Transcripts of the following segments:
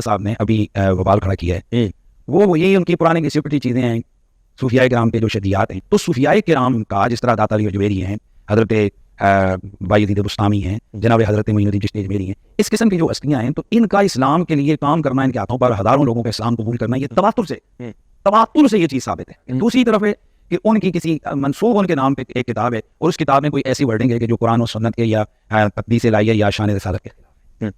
صاحب نے ابھی وبال کھڑا کیا ہے وہ یہی ان کی پرانے کسی پٹی چیزیں ہیں صوفیاء کرام کے جو شدیات ہیں. تو صوفیاء کرام کا جس طرح داتا علی اجمیری ہیں, حضرت بایزید بستامی ہیں, جناب حضرت معین الدین چشتی اجمیری ہیں, اس قسم کی جو ہستیاں ہیں, تو ان کا اسلام کے لیے کام کرنا, ان کے ہاتھوں پر ہزاروں لوگوں کا اسلام قبول کرنا, یہ تواتر سے یہ چیز ثابت ہے. دوسری طرف ہے کہ ان کی کسی منسوخ ان کے نام پہ ایک کتاب ہے اور اس کتاب میں کوئی ایسی ورڈنگ ہے کہ جو قرآن و سنت کے یا تقدیس الہیہ یا شان رسالت کے خلاف ہے.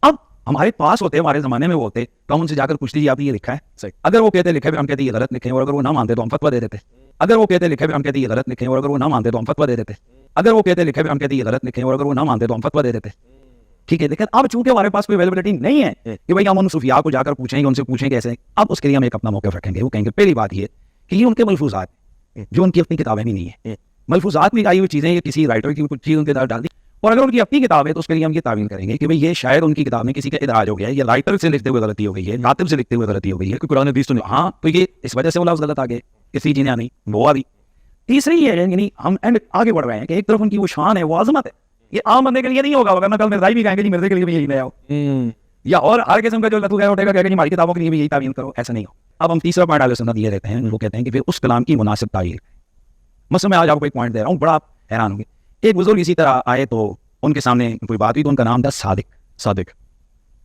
اب ہمارے پاس ہوتے, ہمارے زمانے میں وہ ہوتے تو ہم ان سے جا کر پوچھتے جی آپ نے یہ لکھا ہے صحیح, اگر وہ کہتے لکھے ہم کہتے یہ غلط لکھے, اور اگر وہ نہ مانتے تو ہم فتویٰ دے دیتے. اگر وہ کہتے لکھے ہم کہتے یہ غلط لکھے, اور اگر وہ نہ مانتے تو ہم فتویٰ دے دیتے. اگر وہ کہتے لکھے ہم کہتے یہ غلط لکھے, اور اگر وہ نہ مانتے تو ہم فتویٰ دے دیتے. ٹھیک ہے, لیکن اب چونکہ ہمارے پاس کوئی اویلیبلٹی نہیں ہے کہ بھائی ہم ان صوفیاء کو جا کر پوچھیں گے, ان سے پوچھیں کیسے, اب اس کے لیے ہم ایک اپنا موقف رکھیں گے. وہ کہیں گے پہلی بات یہ کہ یہ ان کے ملفوظات جو ان کی اپنی کتابیں بھی نہیں ہیں, ملفوظات میں آئی ہوئی چیزیں, یہ کسی رائٹر کی کچھ چیز ان کے ساتھ ڈال دی, اور اگر ان کی اپنی کتاب ہے تو اس کے لیے ہم یہ تعویل کریں گے کہ بھئی یہ شاید ان کی کتاب میں کسی کا ادراج ہو گیا ہے, یا رائٹر سے لکھتے ہوئے غلطی ہو گئی ہے, کاتب سے لکھتے ہوئے غلطی ہو گئی ہے, کہ قرآن حدیث تو ہاں تو یہ اس وجہ سے وہ لفظ غلط آ گئے, کسی چیزیں نہیں وہ آ گئی. تیسری یہ ہے یعنی ہم اینڈ آگے بڑھ رہے ہیں کہ ایک طرف ان کی وہ شان ہے, وہ عظمت ہے, یہ عام بندے کے لیے نہیں ہوگا, ورنہ کل مرزائی بھی کہیں گے جی مرزے کے لیے بھی یہی نیا ہو, یا اور ہر قسم کا جو لطو گیا اٹھے گا کہ ہماری کتابوں کے لیے بھی یہی تعویل کرو, ایسا نہیں ہو. اب ہم تیسرا پوائنٹ اہل سنت یہ دیتے ہیں, وہ کہتے ہیں کہ پھر اس کلام کی مناسب تعویل. مثلا میں آج آپ کو ایک پوائنٹ دے رہا ہوں, بڑا حیران ہوں گے. ایک بزرگ اسی طرح آئے تو ان کے سامنے کوئی بات ہوئی, تو ان کا نام تھا صادق.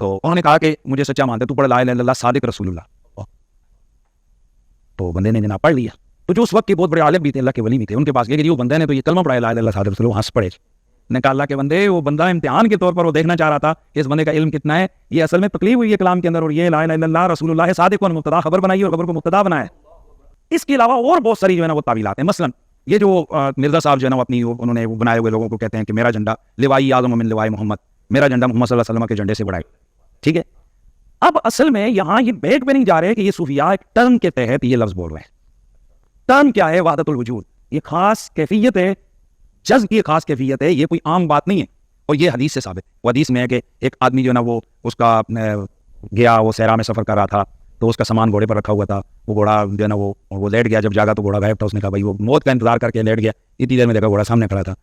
تو انہوں نے کہا کہ مجھے سچا مانتے, تو پڑھ لا الہ الا اللہ صادق رسول اللہ. تو بندے نے جناب پڑھ لیا, تو جو اس وقت کے بہت بڑے عالم بھی تھے, اللہ کے ولی بھی تھے, ان کے پاس گئے کہ وہ بندے نے تو یہ کلمہ پڑھا لا الہ الا اللہ صادق رسول اللہ, ہنس پڑے. نے کہا اللہ کے بندے, وہ بندہ امتحان کے طور پر وہ دیکھنا چاہ رہا تھا کہ اس بندے کا علم کتنا ہے, یہ اصل میں تکلیف ہوئی ہے کلام کے اندر, اور یہ لا الہ الا اللہ رسول اللہ صادق اور مبتدا خبر بنائی اور خبر کو مبتدا بنایا. اس کے علاوہ اور بہت ساری جو ہے نا وہ تعویلات ہیں. مثلا یہ جو مرزا صاحب جو ہے نا اپنی انہوں نے وہ بنائے ہوئے لوگوں کو کہتے ہیں کہ میرا جھنڈا لوائی اعظم من لوائی محمد, میرا جھنڈا محمد صلی اللہ علیہ وسلم کے جھنڈے سے بڑا ہے. ٹھیک ہے, اب اصل میں یہاں یہ بیک پہ نہیں جا رہے کہ یہ صوفیاء ایک ٹرم کے تحت یہ لفظ بول رہے ہیں. ٹرم کیا ہے؟ وحدت الوجود, یہ خاص کیفیت ہے, جذب کی خاص کیفیت ہے, یہ کوئی عام بات نہیں ہے. اور یہ حدیث سے ثابت ہے. وہ حدیث میں ہے کہ ایک آدمی جو ہے نا وہ اس کا گیا, وہ صحرا میں سفر کر رہا تھا, تو اس کا سامان گھوڑے پر رکھا ہوا تھا, وہ گھوڑا جو ہے نا وہ لیٹ گیا, جب جاگا تو گھوڑا غائب تھا. اس نے کہا بھائی وہ موت کا انتظار کر کے لیٹ گیا, اتنی دیر میں دیکھا گھوڑا سامنے کھڑا تھا.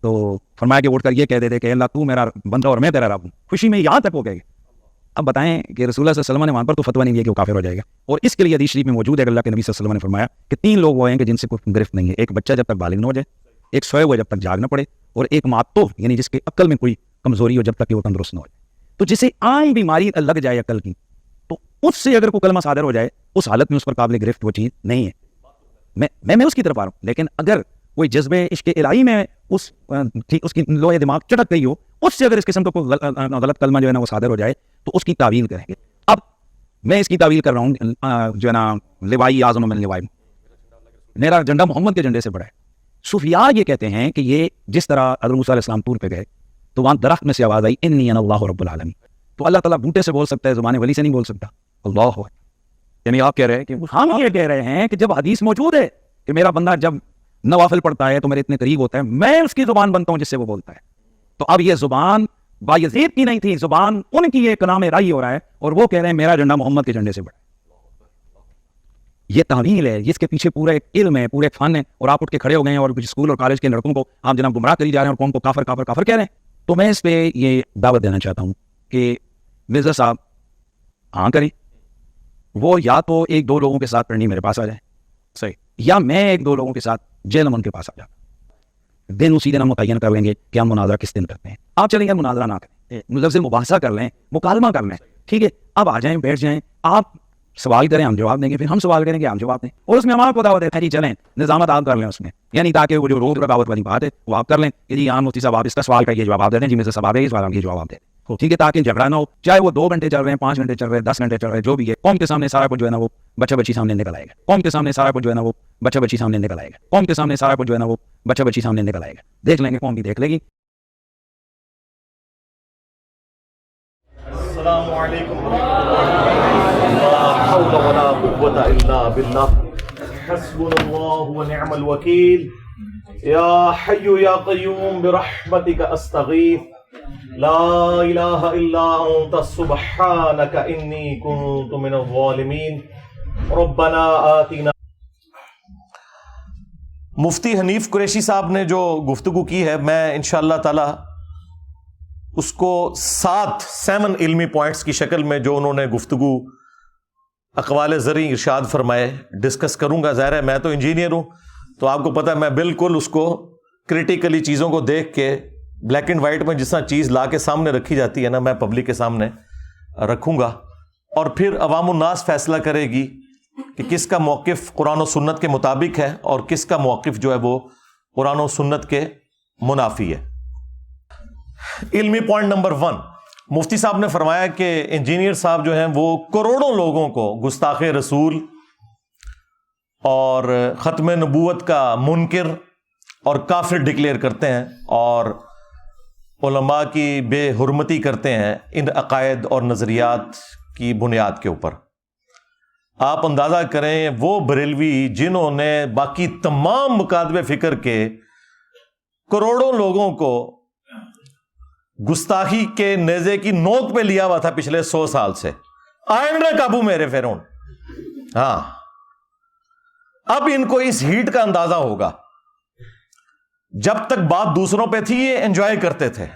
تو فرمایا کہ اٹھ کر یہ کہہ دیتے کہ اللہ تو میرا بندہ اور میں تیرا رب ہوں. خوشی میں یہاں تک ہو گئے. اب بتائیں کہ رسول اللہ صلی اللہ علیہ وسلم نے وہاں پر تو فتویٰ نہیں دیا کہ وہ کافر ہو جائے گا. اور اس کے لیے حدیث شریف میں موجود ہے کہ اللہ کے نبی صلی اللہ علیہ وسلم نے فرمایا کہ 3 لوگ وہ ہیں کہ جن سے کوئی گرفت نہیں ہے. ایک بچہ جب تک بالغ نہ ہو جائے, ایک سوئے ہوا جب تک جاگ نہ پڑے, اور ایک معتوہ یعنی جس کے عقل میں کوئی کمزوری ہو جب تک کہ وہ تندرست نہ ہو جائے. تو جسے عام بیماری لگ جائے عقل کی, تو اس سے اگر کوئی کلمہ صادر ہو جائے, اس حالت میں اس پر قابل گرفت وہ چیز نہیں ہے. میں اس کی طرف آ رہا ہوں. لیکن اگر کوئی جذبے عشق الہی میں اس کی لوہے دماغ چٹک گئی ہو, اس سے اگر اس قسم کا کوئی غلط کلمہ جو ہے نا وہ صادر ہو جائے, تو اس کی تعویل کریں گے. اب میں اس کی تعویل کر رہا ہوں جو ہے نا لوائی اعظم من لوائی, میرا جھنڈا محمد کے جھنڈے سے بڑا ہے. صوفیاء یہ کہتے ہیں کہ یہ جس طرح حضرت موسیٰ علیہ السلام طور پہ گئے تو وہاں درخت میں سے آواز آئی انی انا اللہ رب العالمین, تو اللہ تعالیٰ بوٹے سے بول سکتا ہے, زبان ولی سے نہیں بول سکتا. اللہ, یعنی آپ کہہ رہے ہیں کہ ہم یہ کہہ رہے ہیں کہ جب حدیث موجود ہے کہ میرا بندہ جب نوافل پڑھتا ہے تو میرے اتنے قریب ہوتا ہے, میں اس کی زبان بنتا ہوں جس سے وہ بولتا ہے. تو اب یہ زبان بایزید کی نہیں تھی, زبان ان کی یہ کلام رائی ہو رہا ہے, اور وہ کہہ رہے ہیں میرا جھنڈا محمد کے جھنڈے سے بڑا ہے. یہ تعویل ہے, جس کے پیچھے پورا ایک علم ہے, پورے ایک فن ہے, اور آپ اٹھ کے کھڑے ہو گئے ہیں اور اسکول اور کالج کے لڑکوں کو آپ جناب گمراہ کری جا رہے ہیں اور قوم کو کافر کافر کافر کہہ رہے ہیں. تو میں اس پہ یہ دعوت دینا چاہتا ہوں کہ مرزا صاحب ہاں کریں, وہ یا تو 1-2 لوگوں کے ساتھ پڑھنی میرے پاس آ جائیں صحیح, یا میں 1-2 لوگوں کے ساتھ جیلم ان کے پاس آ جاتا. دن اسی دن ہم متعین کر لیں گے کہ ہم مناظرہ کس دن کرتے ہیں. آپ چلیں گے مناظرہ نہ کریں, لفظ مباحثہ کر لیں, مکالمہ کر لیں. ٹھیک ہے, اب آ جائیں, بیٹھ جائیں, آپ سوال کریں, ہم جواب دیں گے, پھر ہم سوال کریں گے, ہم جواب دیں, اور اس میں ہمارا کو دعوت ہے جی چلیں نظامت آپ کر لیں اس میں, یعنی تاکہ وہ جو روز رکاوٹ والی بات ہے وہ آپ کر لیں کہ جی مفتی صاحب آپ اس کا سوال کا یہ جواب آپ دے دیں, جی مرزا صاحب آپ یہ سوال آپ یہ جواب آپ دے دیں. ٹھیک ہے, تاکہ جھگڑا نہ ہو, چاہے وہ 2 گھنٹے چل رہے ہیں, 5 گھنٹے چل رہے ہیں, 10 گھنٹے چل رہے ہیں, جو بھی ہے, قوم کے سامنے سارا کچھ جو ہے نا وہ بچہ بچی سامنے نکل آئے گا. قوم کے سامنے سارا کچھ جو ہے نا وہ بچہ بچی سامنے نکل آئے گا. قوم کے سامنے سارا کچھ جو ہے نا وہ بچہ بچی سامنے نکل آئے گا. دیکھ لیں گے, قوم بھی دیکھ لے گی. السلام علیکم لا حول ولا قوة الا بالله حسبنا الله ونعم الوکیل یا حی یا قیوم برحمتک استغیث لا الہ الا انت سبحانک انی کنت من الظالمین ربنا آتنا. مفتی حنیف قریشی صاحب نے جو گفتگو کی ہے, میں انشاءاللہ تعالی اس کو 7 علمی پوائنٹس کی شکل میں جو انہوں نے گفتگو اقوال زرعی ارشاد فرمائے ڈسکس کروں گا. ظاہر ہے میں تو انجینئر ہوں تو آپ کو پتہ ہے میں بالکل اس کو کریٹیکلی چیزوں کو دیکھ کے بلیک اینڈ وائٹ میں جس طرح چیز لا کے سامنے رکھی جاتی ہے نا میں پبلک کے سامنے رکھوں گا, اور پھر عوام الناس فیصلہ کرے گی کہ کس کا موقف قرآن و سنت کے مطابق ہے اور کس کا موقف جو ہے وہ قرآن و سنت کے منافی ہے. علمی پوائنٹ نمبر 1, مفتی صاحب نے فرمایا کہ انجینئر صاحب جو ہیں وہ کروڑوں لوگوں کو گستاخ رسول اور ختم نبوت کا منکر اور کافر ڈکلیئر کرتے ہیں اور علماء کی بے حرمتی کرتے ہیں ان عقائد اور نظریات کی بنیاد کے اوپر. آپ اندازہ کریں وہ بریلوی جنہوں نے باقی تمام مکاتب فکر کے کروڑوں لوگوں کو گستاخی کے نیزے کی نوک پہ لیا ہوا تھا پچھلے 100 سال سے, آئندہ قابو میرے فرعون. ہاں اب ان کو اس ہیٹ کا اندازہ ہوگا. جب تک بات دوسروں پہ تھی یہ انجوائے کرتے تھے,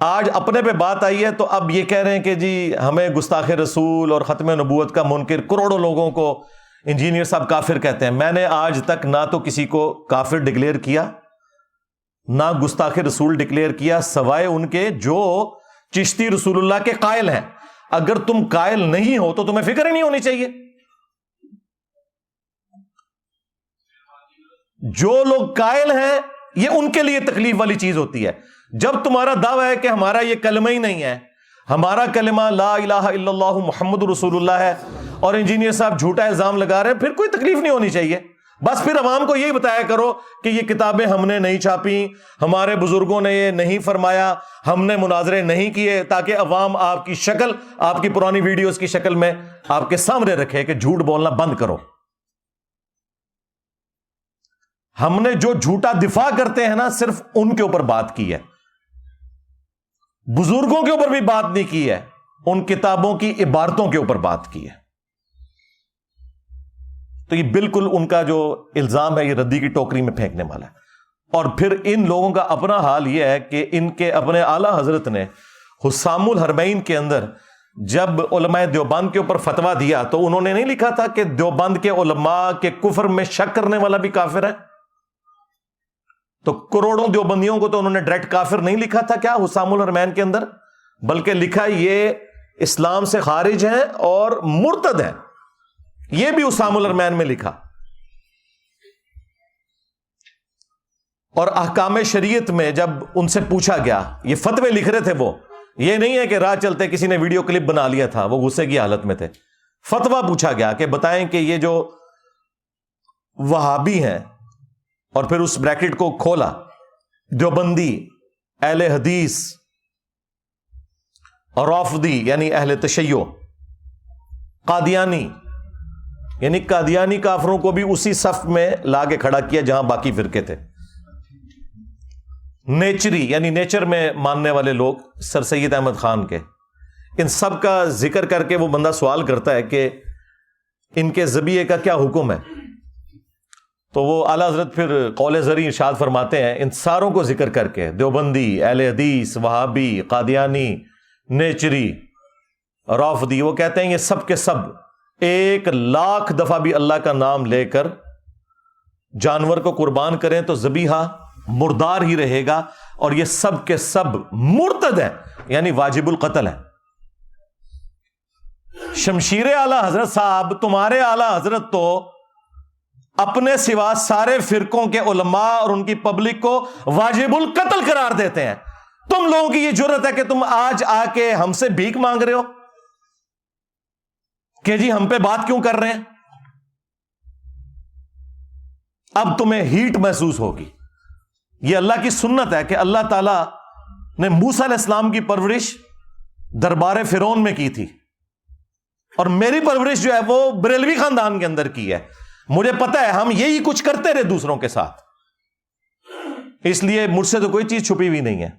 آج اپنے پہ بات آئی ہے تو اب یہ کہہ رہے ہیں کہ جی ہمیں گستاخ رسول اور ختم نبوت کا منکر کروڑوں لوگوں کو انجینئر صاحب کافر کہتے ہیں. میں نے آج تک نہ تو کسی کو کافر ڈکلیئر کیا نہ گستاخ رسول ڈکلیئر کیا, سوائے ان کے جو چشتی رسول اللہ کے قائل ہیں. اگر تم قائل نہیں ہو تو تمہیں فکر ہی نہیں ہونی چاہیے. جو لوگ قائل ہیں یہ ان کے لیے تکلیف والی چیز ہوتی ہے. جب تمہارا دعویٰ ہے کہ ہمارا یہ کلمہ ہی نہیں ہے, ہمارا کلمہ لا الہ الا اللہ محمد رسول اللہ ہے, اور انجینئر صاحب جھوٹا الزام لگا رہے ہیں, پھر کوئی تکلیف نہیں ہونی چاہیے. بس پھر عوام کو یہی بتایا کرو کہ یہ کتابیں ہم نے نہیں چھاپی, ہمارے بزرگوں نے یہ نہیں فرمایا, ہم نے مناظرے نہیں کیے, تاکہ عوام آپ کی شکل, آپ کی پرانی ویڈیوز کی شکل میں آپ کے سامنے رکھے کہ جھوٹ بولنا بند کرو. ہم نے جو جھوٹا دفاع کرتے ہیں نا صرف ان کے اوپر بات کی ہے, بزرگوں کے اوپر بھی بات نہیں کی ہے, ان کتابوں کی عبارتوں کے اوپر بات کی ہے. تو یہ بالکل ان کا جو الزام ہے یہ ردی کی ٹوکری میں پھینکنے والا ہے. اور پھر ان لوگوں کا اپنا حال یہ ہے کہ ان کے اپنے اعلیٰ حضرت نے حسام الحرمین کے اندر جب علماء دیوبند کے اوپر فتویٰ دیا تو انہوں نے نہیں لکھا تھا کہ دیوبند کے علماء کے کفر میں شک کرنے والا بھی کافر ہے. تو کروڑوں دیوبندیوں کو تو انہوں نے ڈائریکٹ کافر نہیں لکھا تھا کیا حسام الحرمین کے اندر, بلکہ لکھا یہ اسلام سے خارج ہیں اور مرتد ہیں. یہ بھی حسام الحرمین میں لکھا. اور احکام شریعت میں جب ان سے پوچھا گیا, یہ فتوے لکھ رہے تھے وہ, یہ نہیں ہے کہ راہ چلتے کسی نے ویڈیو کلپ بنا لیا تھا, وہ غصے کی حالت میں تھے. فتویٰ پوچھا گیا کہ بتائیں کہ یہ جو وہابی ہیں, اور پھر اس بریکٹ کو کھولا, دیوبندی, اہل حدیث, رافضی یعنی اہل تشیع, قادیانی یعنی قادیانی کافروں کو بھی اسی صف میں لا کے کھڑا کیا جہاں باقی فرقے تھے. نیچری یعنی نیچر میں ماننے والے لوگ سر سید احمد خان کے, ان سب کا ذکر کر کے وہ بندہ سوال کرتا ہے کہ ان کے ذبیحے کا کیا حکم ہے. تو وہ اعلیٰ حضرت پھر قول زرعی ارشاد فرماتے ہیں ان ساروں کو ذکر کر کے, دیوبندی, اہل حدیث, وہابی, قادیانی, نیچری, رافضی, وہ کہتے ہیں یہ سب کے سب 1,00,000 دفعہ بھی اللہ کا نام لے کر جانور کو قربان کریں تو ذبیحہ مردار ہی رہے گا, اور یہ سب کے سب مرتد ہیں یعنی واجب القتل ہیں. شمشیر اعلیٰ حضرت صاحب, تمہارے اعلیٰ حضرت تو اپنے سوا سارے فرقوں کے علماء اور ان کی پبلک کو واجب القتل قرار دیتے ہیں. تم لوگوں کی یہ جرت ہے کہ تم آج آ کے ہم سے بھیک مانگ رہے ہو کہ جی ہم پہ بات کیوں کر رہے ہیں. اب تمہیں ہیٹ محسوس ہوگی. یہ اللہ کی سنت ہے کہ اللہ تعالی نے موسیٰ علیہ السلام کی پرورش دربار فرعون میں کی تھی, اور میری پرورش جو ہے وہ بریلوی خاندان کے اندر کی ہے. مجھے پتا ہے ہم یہی کچھ کرتے رہے دوسروں کے ساتھ, اس لیے مجھ سے تو کوئی چیز چھپی ہوئی نہیں ہے.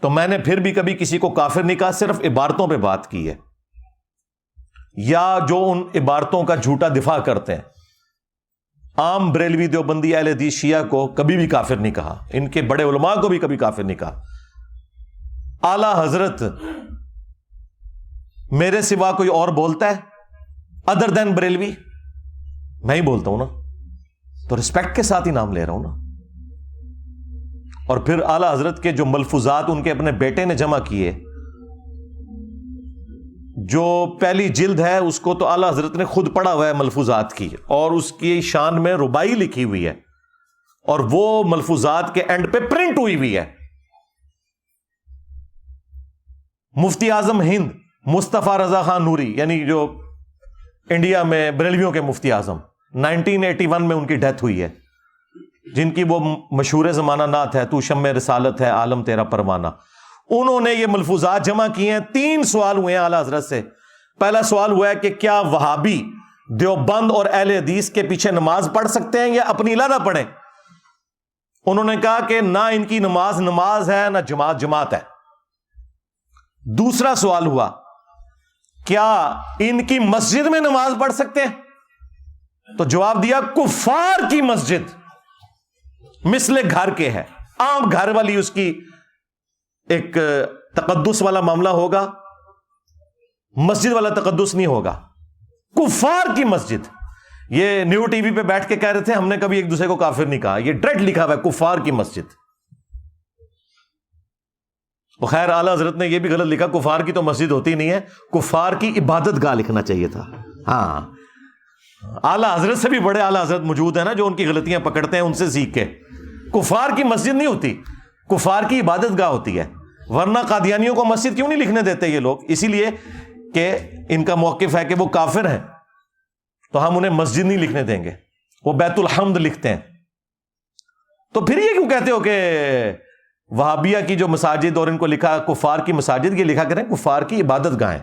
تو میں نے پھر بھی کبھی کسی کو کافر نہیں کہا, صرف عبارتوں پہ بات کی ہے, یا جو ان عبارتوں کا جھوٹا دفاع کرتے ہیں. عام بریلوی دیوبندی اہل حدیث شیعہ کو کبھی بھی کافر نہیں کہا، ان کے بڑے علماء کو بھی کبھی کافر نہیں کہا۔ اعلی حضرت میرے سوا کوئی اور بولتا ہے ادر دین بریلوی؟ میں ہی بولتا ہوں نا، تو رسپیکٹ کے ساتھ ہی نام لے رہا ہوں نا۔ اور پھر اعلی حضرت کے جو ملفوظات ان کے اپنے بیٹے نے جمع کیے، جو پہلی جلد ہے اس کو تو اعلی حضرت نے خود پڑھا ہوا ہے ملفوظات کی، اور اس کی شان میں ربائی لکھی ہوئی ہے، اور وہ ملفوظات کے اینڈ پہ پرنٹ ہوئی ہوئی ہے۔ مفتی اعظم ہند مصطفیٰ رضا خان نوری، یعنی جو انڈیا میں بریلویوں کے مفتی اعظم، 1981 میں ان کی ڈیتھ ہوئی ہے، جن کی وہ مشہور زمانہ نعت ہے، تو شمع رسالت ہے عالم تیرا پروانہ، انہوں نے یہ ملفوظات جمع کیے ہیں۔ 3 سوال ہوئے ہیں اعلی حضرت سے۔ پہلا سوال ہوا ہے کہ کیا وہابی دیوبند اور اہل حدیث کے پیچھے نماز پڑھ سکتے ہیں یا اپنی علیحدہ پڑھیں؟ انہوں نے کہا کہ نہ ان کی نماز نماز ہے، نہ جماعت جماعت ہے۔ دوسرا سوال ہوا کیا ان کی مسجد میں نماز پڑھ سکتے ہیں؟ تو جواب دیا کفار کی مسجد مثل گھر کے ہے، عام گھر والی اس کی ایک تقدس والا معاملہ ہوگا، مسجد والا تقدس نہیں ہوگا، کفار کی مسجد۔ یہ نیو ٹی وی پہ بیٹھ کے کہہ رہے تھے ہم نے کبھی ایک دوسرے کو کافر نہیں کہا، یہ ڈائریکٹ لکھا ہوا ہے کفار کی مسجد۔ وہ خیر اعلی حضرت نے یہ بھی غلط لکھا، کفار کی تو مسجد ہوتی نہیں ہے، کفار کی عبادت گاہ لکھنا چاہیے تھا۔ ہاں، اعلی حضرت سے بھی بڑے اعلی حضرت موجود ہیں نا جو ان کی غلطیاں پکڑتے ہیں، ان سے سیکھ کے۔ کفار کی مسجد نہیں ہوتی، کفار کی عبادت گاہ ہوتی ہے۔ ورنہ قادیانیوں کو مسجد کیوں نہیں لکھنے دیتے یہ لوگ؟ اسی لیے کہ ان کا موقف ہے کہ وہ کافر ہیں، تو ہم انہیں مسجد نہیں لکھنے دیں گے، وہ بیت الحمد لکھتے ہیں۔ تو پھر یہ کیوں کہتے ہو کہ وہابیہ کی جو مساجد اور ان کو لکھا کفار کی مساجد، یہ لکھا کریں کفار کی عبادت گاہیں۔